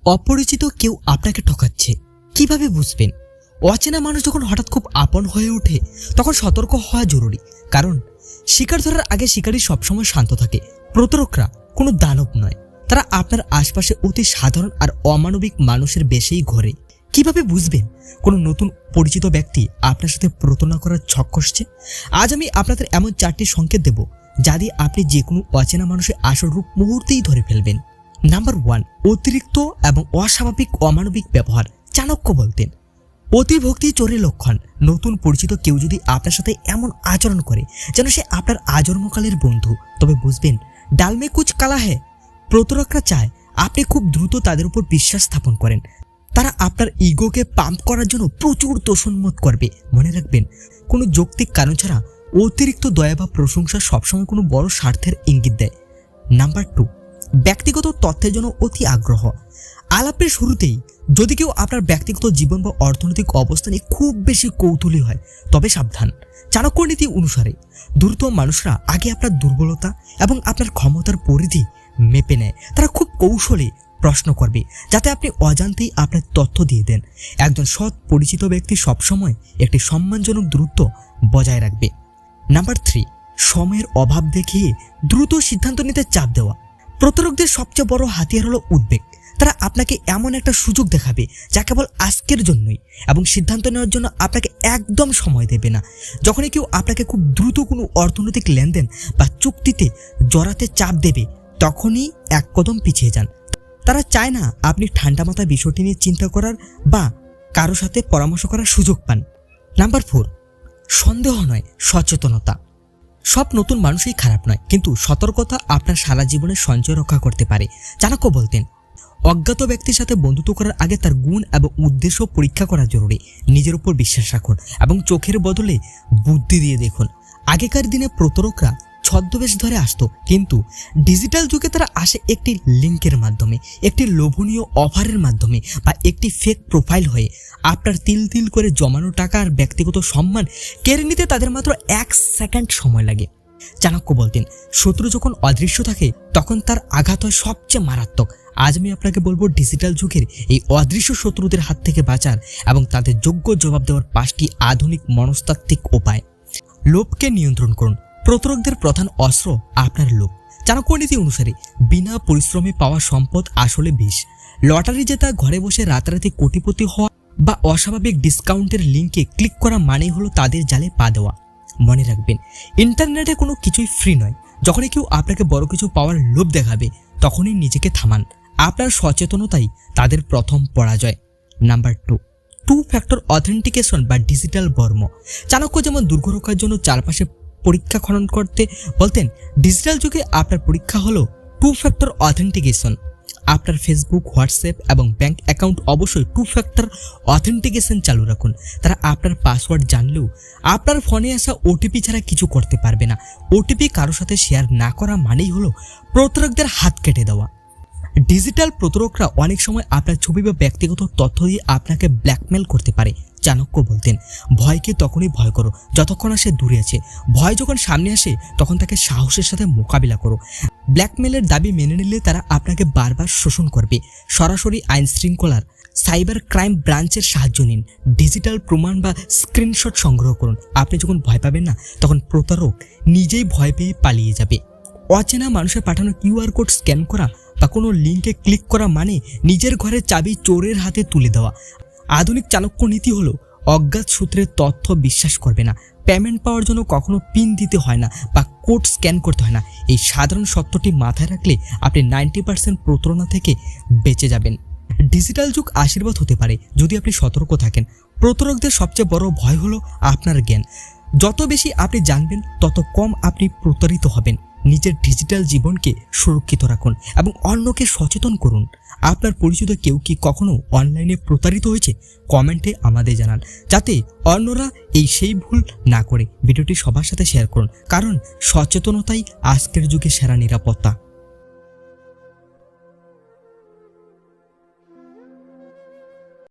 অপরিচিত কেউ আপনাকে ঠকাচ্ছে কিভাবে বুঝবেন? অচেনা মানুষ যখন হঠাৎ খুব আপন হয়ে ওঠে তখন সতর্ক হওয়া জরুরি, কারণ শিকার ধরার আগে শিকারী সবসময় শান্ত থাকে। প্রতারকরা কোনো দানব নয়, তারা আপনার আশপাশে অতি সাধারণ আর অমানবিক মানুষের বেশেই ঘোরে। কিভাবে বুঝবেন কোনো নতুন পরিচিত ব্যক্তি আপনার সাথে প্রতারণা করার ছক কষছে? আজ আমি আপনাদের এমন 4টি সংকেত দেব যা দিয়ে আপনি যে কোনো অচেনা মানুষের আসল রূপ মুহূর্তেই ধরে ফেলবেন। নাম্বার 1, অতিরিক্ত এবং অস্বাভাবিক অমানবিক ব্যবহার। চাণক্য বলতেন, অতিভক্তি চোরের লক্ষণ। নতুন পরিচিত কেউ যদি আপনার সাথে এমন আচরণ করে যেন সে আপনার আজন্মকালের বন্ধু, তবে বুঝবেন ডালমে কুচ কালা হ্যায়। প্রতারকরা চায় আপনি খুব দ্রুত তাদের উপর বিশ্বাস স্থাপন করেন। তারা আপনার ইগোকে পাম্প করার জন্য প্রচুর তোষণমত করবে। মনে রাখবেন, কোনো যৌক্তিক কারণ ছাড়া অতিরিক্ত দয়া বা প্রশংসা সবসময় কোনো বড় স্বার্থের ইঙ্গিত দেয়। নাম্বার 2, ব্যক্তিগত তথ্যের জন্য অতি আগ্রহ। আলাপের শুরুতেই যদি কেউ আপনার ব্যক্তিগত জীবন বা অর্থনৈতিক অবস্থানে খুব বেশি কৌতূহলী হয়, তবে সাবধান। চাণক্য নীতি অনুসারে দ্রুত মানুষরা আগে আপনার দুর্বলতা এবং আপনার ক্ষমতার পরিধি মেপে নেয়। তারা খুব কৌশলে প্রশ্ন করবে যাতে আপনি অজান্তেই আপনার তথ্য দিয়ে দেন। একজন সৎ পরিচিত ব্যক্তি সবসময় একটি সম্মানজনক দূরত্ব বজায় রাখবে। নাম্বার 3, সময়ের অভাব দেখিয়ে দ্রুত সিদ্ধান্ত নিতে চাপ দেওয়া। প্রতারকদের সবচেয়ে বড় হাতিয়ার হলো উদ্বেগ। তারা আপনাকে এমন একটা সুযোগ দেখাবে যা কেবল আজকের জন্যই, এবং সিদ্ধান্ত নেওয়ার জন্য আপনাকে একদম সময় দেবে না। যখনই কেউ আপনাকে খুব দ্রুত কোনো অর্থনৈতিক লেনদেন বা চুক্তিতে জড়াতে চাপ দেবে, তখনই এক কদম পিছিয়ে যান। তারা চায় না আপনি ঠান্ডা মাথায় বিষয়টি নিয়ে চিন্তা করার বা কারো সাথে পরামর্শ করার সুযোগ পান। নাম্বার 4, সন্দেহ নয়, সচেতনতা। সব নতুন মানুষই খারাপ নয়, কিন্তু সতর্কতা আপনার সারা জীবনের সঞ্চয় রক্ষা করতে পারে। চাণক্য বলতেন, অজ্ঞাত ব্যক্তির সাথে বন্ধুত্ব করার আগে তার গুণ এবং উদ্দেশ্য পরীক্ষা করা জরুরি। নিজের উপর বিশ্বাস রাখুন এবং চোখের বদলে বুদ্ধি দিয়ে দেখুন। আগেকার দিনে প্রতারকরা ছদ্মবেশ ধরে আসতো, কিন্তু ডিজিটাল যুগে তারা আসে একটি লিঙ্কের মাধ্যমে, একটি লোভনীয় অফারের মাধ্যমে বা একটি ফেক প্রোফাইল হয়ে। আপনার তিল তিল করে জমানো টাকা আর ব্যক্তিগত সম্মান কেড়ে নিতে তাদের মাত্র 1 সেকেন্ড সময় লাগে। চাণক্য বলতেন, শত্রু যখন অদৃশ্য থাকে তখন তার আঘাত হয় সবচেয়ে মারাত্মক। আজ আমি আপনাকে বলবো ডিজিটাল যুগের এই অদৃশ্য শত্রুদের হাত থেকে বাঁচার এবং তাদের যোগ্য জবাব দেওয়ার 5টি আধুনিক মনস্তাত্ত্বিক উপায়। লোভকে নিয়ন্ত্রণ করুন। প্রতারকদের প্রধান অস্ত্র আপনার লোভ। চাণক্য নীতি অনুসারে বিনা পরিশ্রমে পাওয়া সম্পদ আসলে বিষ। লটারি জেতা, ঘরে বসে রাতারাতি কোটিপতি হওয়া বা অস্বাভাবিক ডিসকাউন্টের লিঙ্কে ক্লিক করা মানেই হলো তাদের জালে পা দেওয়া। মনে রাখবেন, ইন্টারনেটে কোনো কিছুই ফ্রি নয়। যখনই কেউ আপনাকে বড় কিছু পাওয়ার লোভ দেখাবে, তখনই নিজেকে থামান। আপনার সচেতনতাই তাদের প্রথম পরাজয়। নাম্বার 2, ফ্যাক্টর অথেন্টিকেশন বা ডিজিটাল বর্ম। চাণক্য যেমন দুর্গ রক্ষার জন্য চারপাশে পরীক্ষা খনন করতে বলতেন, ডিজিটাল যুগে আপনার পরীক্ষা হলো 2 ফ্যাক্টর অথেন্টিকেশন। আপনার ফেসবুক, হোয়াটসঅ্যাপ এবং ব্যাংক অ্যাকাউন্ট অবশ্যই 2 ফ্যাক্টর অথেন্টিকেশন চালু রাখুন। তারা আপনার পাসওয়ার্ড জানলেও আপনার ফোনে আসা ওটিপি ছাড়া কিছু করতে পারবে না। ওটিপি কারোর সাথে শেয়ার না করা মানেই হলো প্রতারকদের হাত কেটে দেওয়া। ডিজিটাল প্রতারকরা অনেক সময় আপনার ছবি বা ব্যক্তিগত তথ্য দিয়ে আপনাকে ব্ল্যাকমেল করতে পারে। চাণক্য বলতেন, ভয়কে তখনই ভয় করো যতক্ষণ সে দূরে আছে। ভয় যখন সামনে আসে তখন তাকে সাহসের সাথে মোকাবিলা করো। ব্ল্যাকমেলের দাবি মেনে নিলে তারা আপনাকে বারবার শোষণ করবে। সরাসরি আইন শৃঙ্খলার সাইবার ক্রাইম ব্রাঞ্চের সাহায্য নিন। ডিজিটাল প্রমাণ বা স্ক্রিনশট সংগ্রহ করুন। আপনি যখন ভয় পাবেন না, তখন প্রতারক নিজেই ভয় পেয়ে পালিয়ে যাবে। অচেনা মানুষের পাঠানো কিউআর কোড স্ক্যান করা বা কোনো লিঙ্কে ক্লিক করা মানে নিজের ঘরের চাবি চোরের হাতে তুলে দেওয়া। আধুনিক চাণক্য নীতি হলো অজ্ঞাত সূত্রের তথ্য বিশ্বাস করবে না। পেমেন্ট পাওয়ার জন্য কখনো পিন দিতে হয় না বা কোড স্ক্যান করতে হয় না। এই সাধারণ সত্যটি মাথায় রাখলে আপনি 90% প্রতারণা থেকে বেঁচে যাবেন। ডিজিটাল যুগ আশীর্বাদ হতে পারে যদি আপনি সতর্ক থাকেন। প্রতারকদের সবচেয়ে বড় ভয় হলো আপনার জ্ঞান। যত বেশি আপনি জানবেন তত কম আপনি প্রতারিত হবেন। নিজের ডিজিটাল জীবনকে সুরক্ষিত রাখুন এবং অন্যকে সচেতন করুন। আপনার পরিচিত কেউ কি কখনো অনলাইনে প্রতারিত হয়েছে? কমেন্টে আমাদের জানান, যাতে অন্যরা সেই ভুল না করে। ভিডিওটি সবার সাথে শেয়ার করুন, কারণ সচেতনতাই আজকের যুগে সেরা নিরাপত্তা।